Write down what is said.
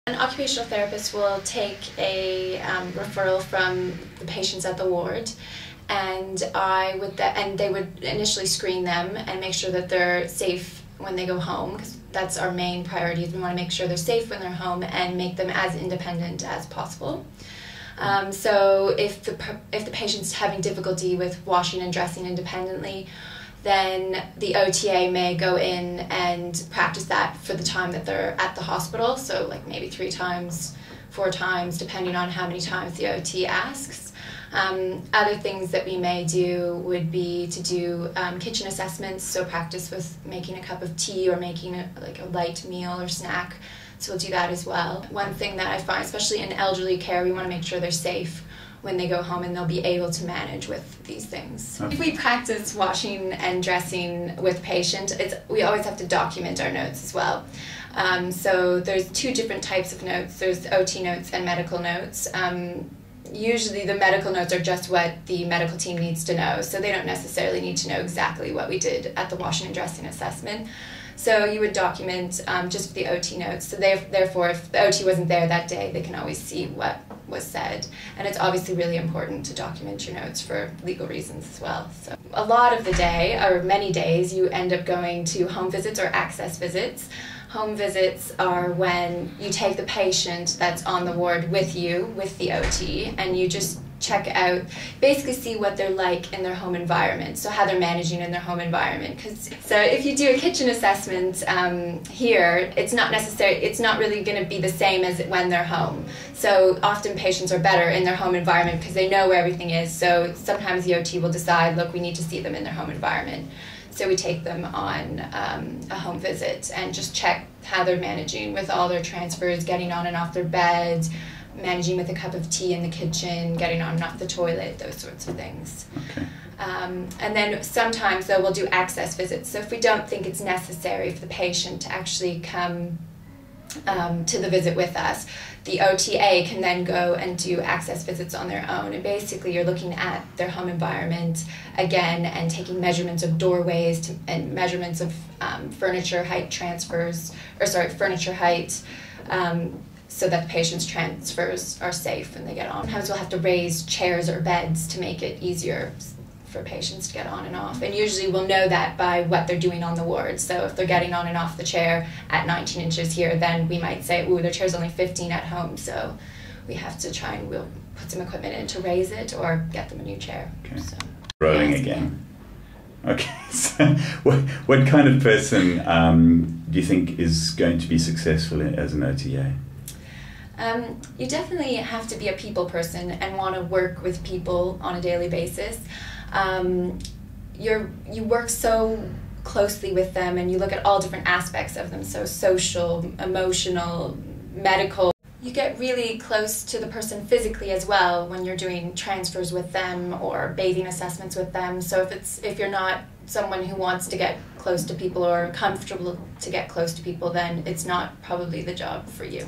An occupational therapist will take a referral from the patients at the ward, and they would initially screen them and make sure that they're safe when they go home, because that's our main priority. Is we want to make sure they're safe when they're home and make them as independent as possible. So if the patient's having difficulty with washing and dressing independently, then the OTA may go in and practice that for the time that they're at the hospital, so like maybe 3 times, 4 times, depending on how many times the OT asks. Other things that we may do would be to do kitchen assessments, so practice with making a cup of tea or making a light meal or snack, so we'll do that as well. One thing that I find, especially in elderly care, we want to make sure they're safe when they go home and they'll be able to manage with these things. If we practice washing and dressing with patient, we always have to document our notes as well. So there's 2 different types of notes. There's OT notes and medical notes. Usually the medical notes are just what the medical team needs to know, so they don't necessarily need to know exactly what we did at the washing and dressing assessment. So you would document just the OT notes, so therefore if the OT wasn't there that day, they can always see what was said. And it's obviously really important to document your notes for legal reasons as well. So a lot of the day, or many days, you end up going to home visits or access visits. Home visits are when you take the patient that's on the ward with you, with the OT, and you just check out, basically see what they're like in their home environment, so how they're managing in their home environment. So if you do a kitchen assessment here, it's not really going to be the same as when they're home. So often patients are better in their home environment because they know where everything is, so sometimes the OT will decide, look, we need to see them in their home environment. So we take them on a home visit and just check how they're managing with all their transfers, getting on and off their bed, managing with a cup of tea in the kitchen, getting on and off the toilet, those sorts of things. Okay. And then sometimes, though, we'll do access visits. So if we don't think it's necessary for the patient to actually come to the visit with us, the OTA can then go and do access visits on their own. And basically you're looking at their home environment again and taking measurements of doorways and measurements of furniture height so that the patient's transfers are safe when they get on. Sometimes we'll have to raise chairs or beds to make it easier for patients to get on and off. And usually we'll know that by what they're doing on the ward. So if they're getting on and off the chair at 19 inches here, then we might say, ooh, their chair's only 15 at home, so we have to try and we'll put some equipment in to raise it or get them a new chair. Okay. So, rolling again. Okay, so what kind of person do you think is going to be successful as an OTA? You definitely have to be a people person and want to work with people on a daily basis. You work so closely with them and you look at all different aspects of them, so social, emotional, medical. You get really close to the person physically as well when you're doing transfers with them or bathing assessments with them. So if you're not someone who wants to get close to people or comfortable to get close to people, then it's not probably the job for you.